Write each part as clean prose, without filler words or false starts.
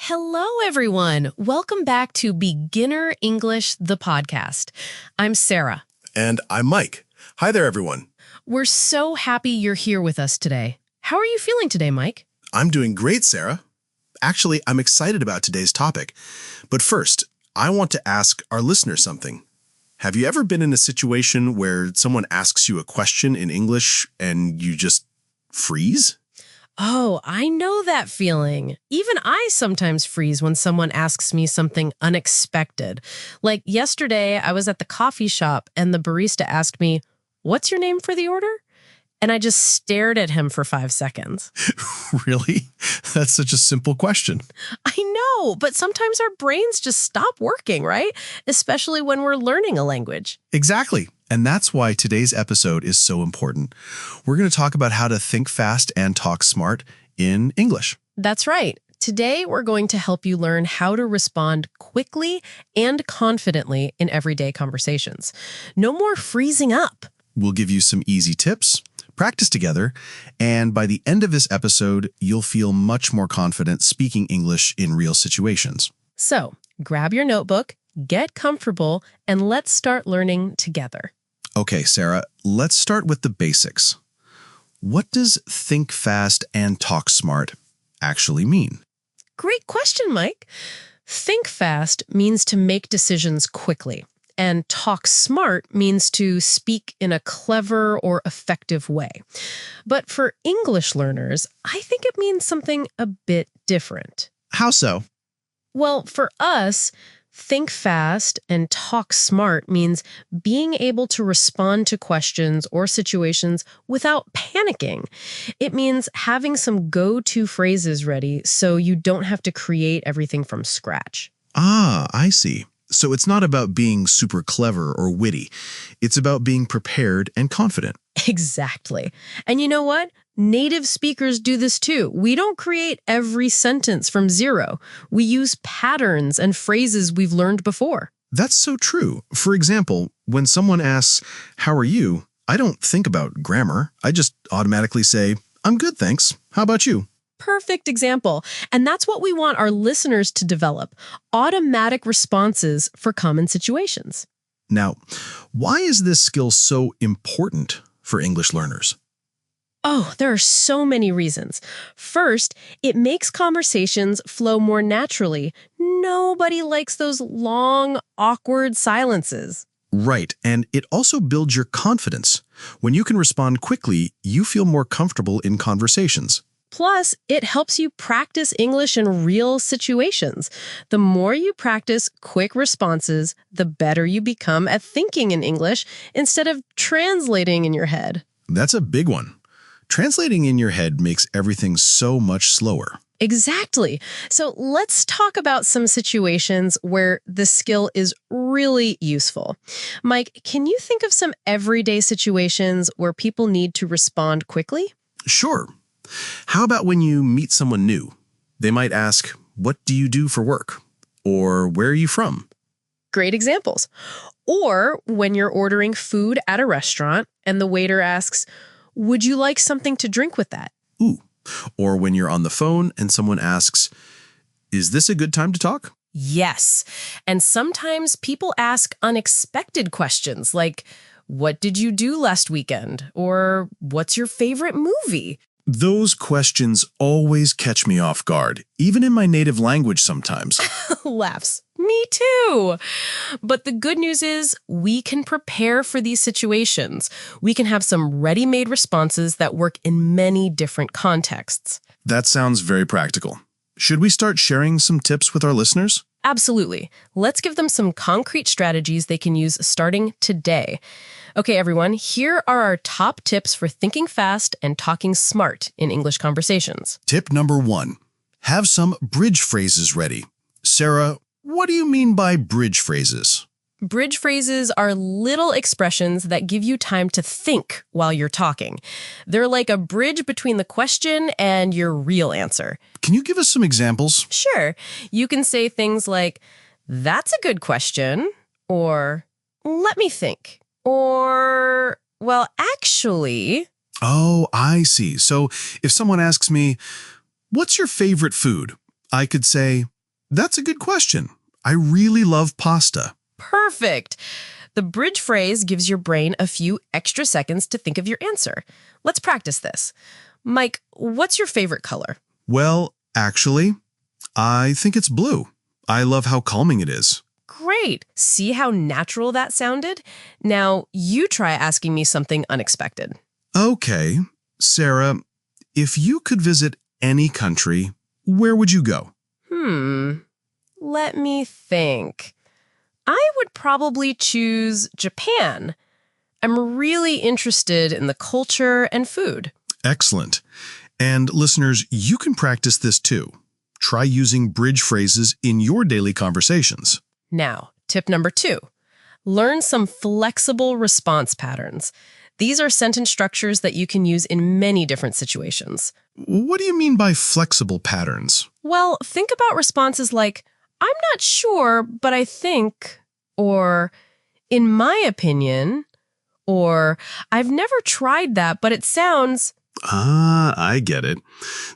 Hello, everyone. Welcome back to Beginner English, the podcast. I'm Sarah. And I'm Mike. Hi there, everyone. We're so happy you're here with us today. How are you feeling today, Mike? I'm doing great, Sarah. Actually, I'm excited about today's topic. But first, I want to ask our listeners something. Have you ever been in a situation where someone asks you a question in English and you just freeze? Oh, I know that feeling. Even I sometimes freeze when someone asks me something unexpected. Like yesterday, I was at the coffee shop and the barista asked me, "What's your name for the order?" And I just stared at him for 5 seconds. Really? That's such a simple question. I know, but sometimes our brains just stop working, right? Especially when we're learning a language. Exactly. And that's why today's episode is so important. We're going to talk about how to think fast and talk smart in English. That's right. Today, we're going to help you learn how to respond quickly and confidently in everyday conversations. No more freezing up. We'll give you some easy tips, practice together, and by the end of this episode, you'll feel much more confident speaking English in real situations. So, grab your notebook, get comfortable, and let's start learning together. Okay, Sarah, let's start with the basics. What does think fast and talk smart actually mean? Great question, Mike. Think fast means to make decisions quickly, and talk smart means to speak in a clever or effective way. But for English learners, I think it means something a bit different. How so? Well, for us, think fast and talk smart means being able to respond to questions or situations without panicking. It means having some go-to phrases ready so you don't have to create everything from scratch. Ah, I see. So it's not about being super clever or witty. It's about being prepared and confident. Exactly. And you know what? Native speakers do this too. We don't create every sentence from zero. We use patterns and phrases we've learned before. That's so true. For example, when someone asks, "How are you?" I don't think about grammar. I just automatically say, "I'm good, thanks. How about you?" Perfect example. And that's what we want our listeners to develop, automatic responses for common situations. Now, why is this skill so important for English learners? Oh, there are so many reasons. First, it makes conversations flow more naturally. Nobody likes those long, awkward silences. Right, and it also builds your confidence. When you can respond quickly, you feel more comfortable in conversations. Plus, it helps you practice English in real situations. The more you practice quick responses, the better you become at thinking in English instead of translating in your head. That's a big one. Translating in your head makes everything so much slower. Exactly. So let's talk about some situations where this skill is really useful. Mike, can you think of some everyday situations where people need to respond quickly? Sure. How about when you meet someone new? They might ask, "What do you do for work?" Or "Where are you from?" Great examples. Or when you're ordering food at a restaurant and the waiter asks, "Would you like something to drink with that?" Ooh. Or when you're on the phone and someone asks, "Is this a good time to talk?" Yes. And sometimes people ask unexpected questions like, "What did you do last weekend?" Or "What's your favorite movie?" Those questions always catch me off guard, even in my native language sometimes. Laughs. Me too. But the good news is we can prepare for these situations. We can have some ready-made responses that work in many different contexts. That sounds very practical. Should we start sharing some tips with our listeners? Absolutely. Let's give them some concrete strategies they can use starting today. Okay, everyone, here are our top tips for thinking fast and talking smart in English conversations. Tip number 1. Have some bridge phrases ready. Sarah, what do you mean by bridge phrases? Bridge phrases are little expressions that give you time to think while you're talking. They're like a bridge between the question and your real answer. Can you give us some examples? Sure. You can say things like, "That's a good question," or "Let me think," or "Well, actually." Oh, I see. So if someone asks me, "What's your favorite food?" I could say, That's a good question. I really love pasta. Perfect. The bridge phrase gives your brain a few extra seconds to think of your answer. Let's practice this. Mike, what's your favorite color? Well, actually, I think it's blue. I love how calming it is. Great. See how natural that sounded? Now, you try asking me something unexpected. Okay, Sarah, if you could visit any country, where would you go? Let me think. I would probably choose Japan. I'm really interested in the culture and food. Excellent. And listeners, you can practice this too. Try using bridge phrases in your daily conversations. Now, tip number 2. Learn some flexible response patterns. These are sentence structures that you can use in many different situations. What do you mean by flexible patterns? Well, think about responses like, I'm not sure, but I think, or in my opinion, or I've never tried that, but it sounds. I get it.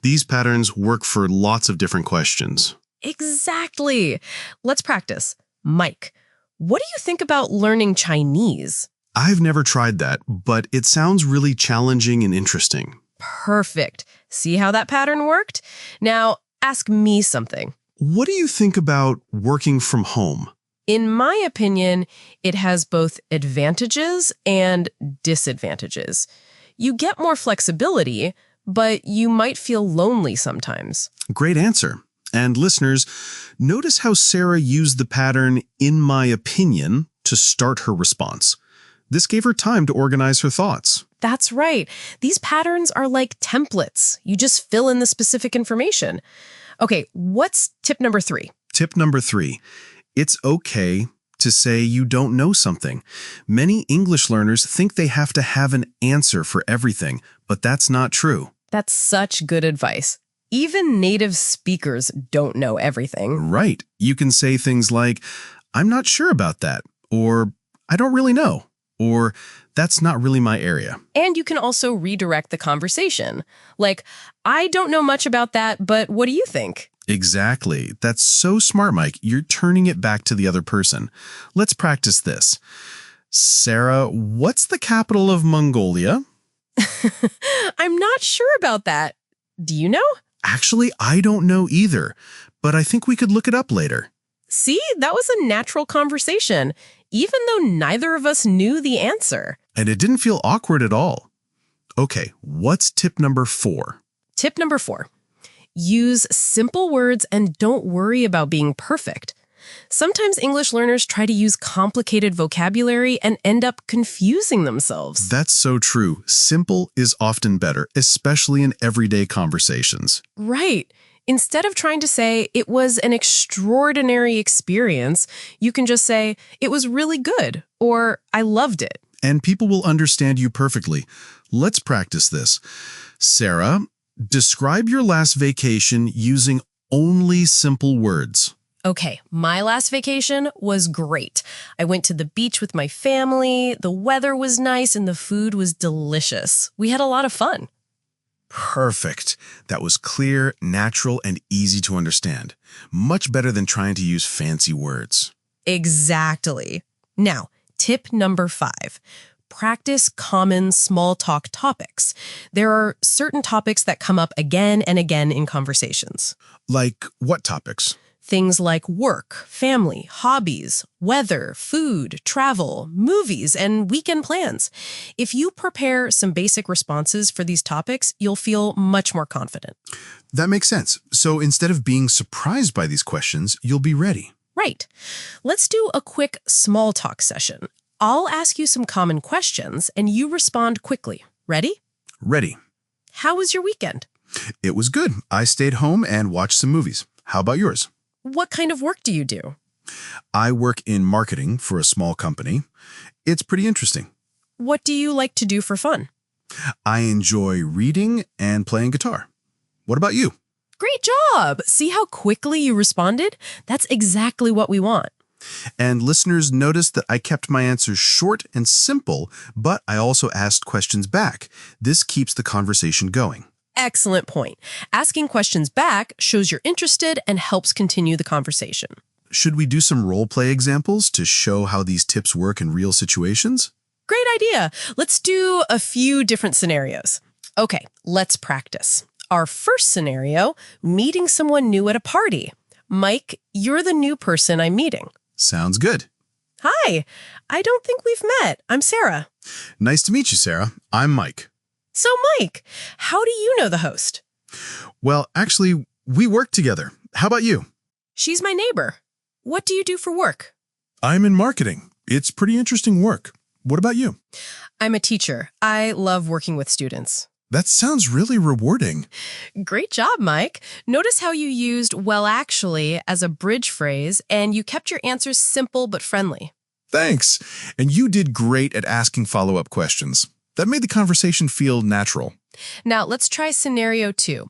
These patterns work for lots of different questions. Exactly. Let's practice. Mike, what do you think about learning Chinese? I've never tried that, but it sounds really challenging and interesting. Perfect. See how that pattern worked? Now, ask me something. What do you think about working from home? In my opinion, it has both advantages and disadvantages. You get more flexibility, but you might feel lonely sometimes. Great answer. And listeners, notice how Sarah used the pattern, in my opinion, to start her response. This gave her time to organize her thoughts. That's right. These patterns are like templates. You just fill in the specific information. Okay, what's tip number 3? Tip number 3. It's okay to say you don't know something. Many English learners think they have to have an answer for everything, but that's not true. That's such good advice. Even native speakers don't know everything. Right. You can say things like, I'm not sure about that, or I don't really know, or that's not really my area. And you can also redirect the conversation. Like, I don't know much about that, but what do you think? Exactly. That's so smart, Mike. You're turning it back to the other person. Let's practice this. Sarah, what's the capital of Mongolia? I'm not sure about that. Do you know? Actually, I don't know either, but I think we could look it up later. See, that was a natural conversation, even though neither of us knew the answer. And it didn't feel awkward at all. Okay, what's tip number 4? Tip number 4. Use simple words and don't worry about being perfect. Sometimes English learners try to use complicated vocabulary and end up confusing themselves. That's so true. Simple is often better, especially in everyday conversations. Right. Instead of trying to say, it was an extraordinary experience, you can just say, it was really good, or I loved it. And people will understand you perfectly. Let's practice this. Sarah, describe your last vacation using only simple words. Okay, my last vacation was great. I went to the beach with my family, the weather was nice, and the food was delicious. We had a lot of fun. Perfect. That was clear, natural, and easy to understand. Much better than trying to use fancy words. Exactly. Now, tip number 5. Practice common small talk topics. There are certain topics that come up again and again in conversations. Like what topics? Things like work, family, hobbies, weather, food, travel, movies, and weekend plans. If you prepare some basic responses for these topics, you'll feel much more confident. That makes sense. So instead of being surprised by these questions, you'll be ready. Right. Let's do a quick small talk session. I'll ask you some common questions, and you respond quickly. Ready? Ready. How was your weekend? It was good. I stayed home and watched some movies. How about yours? What kind of work do you do? I work in marketing for a small company. It's pretty interesting. What do you like to do for fun? I enjoy reading and playing guitar. What about you? Great job! See how quickly you responded? That's exactly what we want. And listeners noticed that I kept my answers short and simple, but I also asked questions back. This keeps the conversation going. Excellent point. Asking questions back shows you're interested and helps continue the conversation. Should we do some role play examples to show how these tips work in real situations? Great idea. Let's do a few different scenarios. Okay, let's practice. Our first scenario, meeting someone new at a party. Mike, you're the new person I'm meeting. Sounds good. Hi, I don't think we've met. I'm Sarah. Nice to meet you, Sarah. I'm Mike. So, Mike, how do you know the host? Well, actually, we work together. How about you? She's my neighbor. What do you do for work? I'm in marketing. It's pretty interesting work. What about you? I'm a teacher. I love working with students. That sounds really rewarding. Great job, Mike. Notice how you used well actually as a bridge phrase and you kept your answers simple but friendly. Thanks. And you did great at asking follow-up questions. That made the conversation feel natural. Now let's try scenario 2,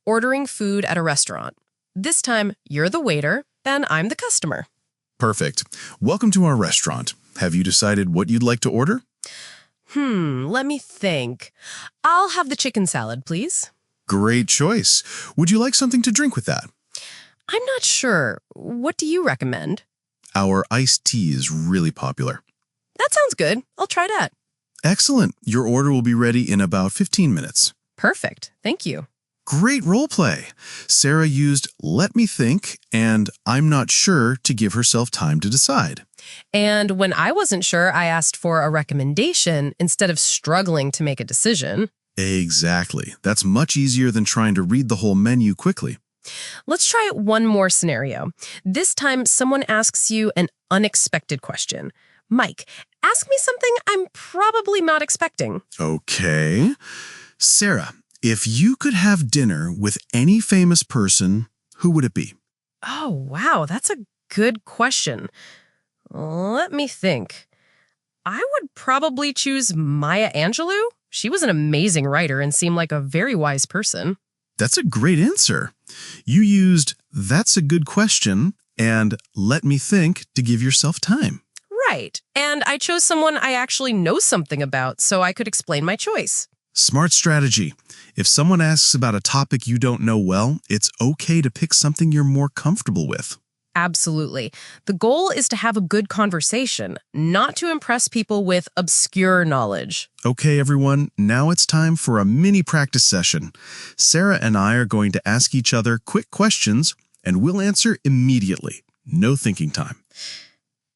ordering food at a restaurant. This time, you're the waiter and I'm the customer. Perfect. Welcome to our restaurant. Have you decided what you'd like to order? Let me think. I'll have the chicken salad, please. Great choice. Would you like something to drink with that? I'm not sure. What do you recommend? Our iced tea is really popular. That sounds good. I'll try that. Excellent. Your order will be ready in about 15 minutes. Perfect. Thank you. Great role play. Sarah used let me think and I'm not sure to give herself time to decide. And when I wasn't sure, I asked for a recommendation instead of struggling to make a decision. Exactly. That's much easier than trying to read the whole menu quickly. Let's try one more scenario. This time, someone asks you an unexpected question. Mike, ask me something I'm probably not expecting. Okay. Sarah, if you could have dinner with any famous person, who would it be? Oh, wow, that's a good question. Let me think. I would probably choose Maya Angelou. She was an amazing writer and seemed like a very wise person. That's a great answer. You used that's a good question and let me think to give yourself time. Right. And I chose someone I actually know something about so I could explain my choice. Smart strategy. If someone asks about a topic you don't know well, it's okay to pick something you're more comfortable with. Absolutely. The goal is to have a good conversation, not to impress people with obscure knowledge. Okay, everyone, now it's time for a mini practice session. Sarah and I are going to ask each other quick questions, and we'll answer immediately. No thinking time.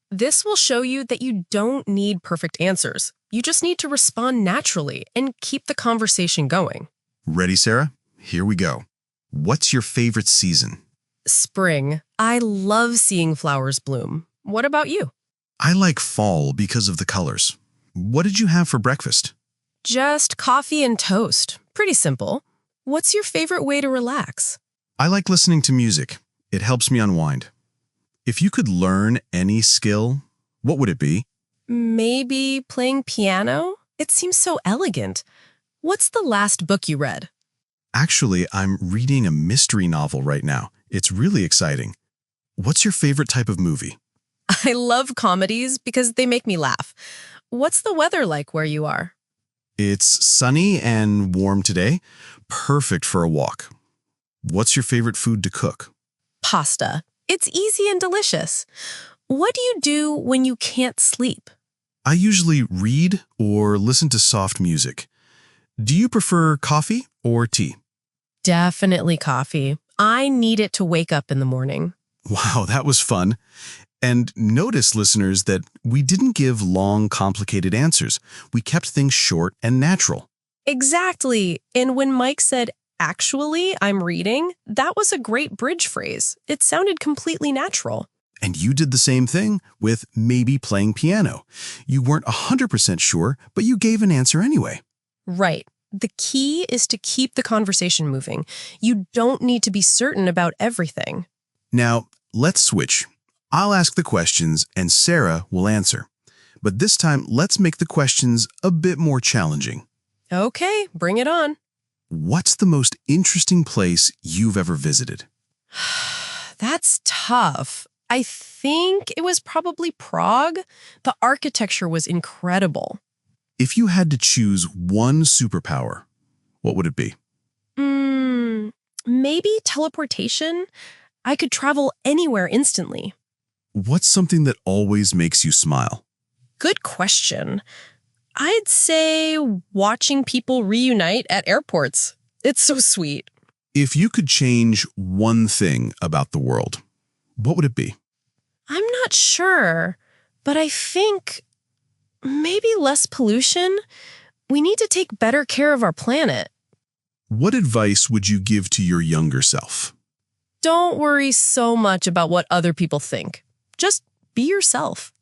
This will show you that you don't need perfect answers. You just need to respond naturally and keep the conversation going. Ready, Sarah? Here we go. What's your favorite season? Spring. I love seeing flowers bloom. What about you? I like fall because of the colors. What did you have for breakfast? Just coffee and toast. Pretty simple. What's your favorite way to relax? I like listening to music. It helps me unwind. If you could learn any skill, what would it be? Maybe playing piano? It seems so elegant. What's the last book you read? Actually, I'm reading a mystery novel right now. It's really exciting. What's your favorite type of movie? I love comedies because they make me laugh. What's the weather like where you are? It's sunny and warm today. Perfect for a walk. What's your favorite food to cook? Pasta. It's easy and delicious. What do you do when you can't sleep? I usually read or listen to soft music. Do you prefer coffee or tea? Definitely coffee. I need it to wake up in the morning. Wow, that was fun. And notice, listeners, that we didn't give long, complicated answers. We kept things short and natural. Exactly. And when Mike said, actually, I'm reading, that was a great bridge phrase. It sounded completely natural. And you did the same thing with maybe playing piano. You weren't 100% sure, but you gave an answer anyway. Right. The key is to keep the conversation moving. You don't need to be certain about everything. Now, let's switch. I'll ask the questions and Sarah will answer. But this time, let's make the questions a bit more challenging. Okay, bring it on. What's the most interesting place you've ever visited? That's tough. I think it was probably Prague. The architecture was incredible. If you had to choose one superpower, what would it be? Maybe teleportation? I could travel anywhere instantly. What's something that always makes you smile? Good question. I'd say watching people reunite at airports. It's so sweet. If you could change one thing about the world, what would it be? I'm not sure, but I think maybe less pollution. We need to take better care of our planet. What advice would you give to your younger self? Don't worry so much about what other people think. Just be yourself.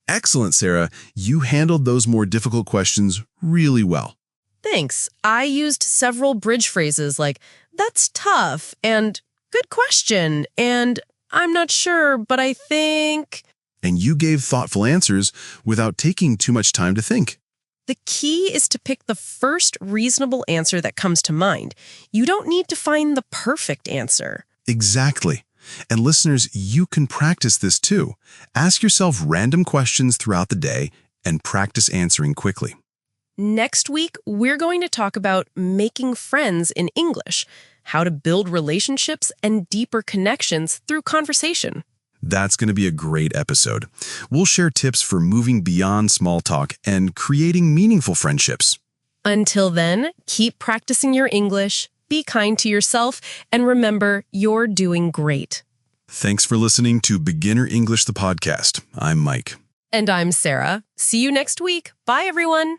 Excellent, Sarah. You handled those more difficult questions really well. Thanks. I used several bridge phrases like, that's tough, and good question, and I'm not sure, but I think. And you gave thoughtful answers without taking too much time to think. The key is to pick the first reasonable answer that comes to mind. You don't need to find the perfect answer. Exactly. And listeners, you can practice this too. Ask yourself random questions throughout the day and practice answering quickly. Next week, we're going to talk about making friends in English, how to build relationships and deeper connections through conversation. That's going to be a great episode. We'll share tips for moving beyond small talk and creating meaningful friendships. Until then, keep practicing your English, be kind to yourself, and remember, you're doing great. Thanks for listening to Beginner English, the podcast. I'm Mike. And I'm Sarah. See you next week. Bye, everyone.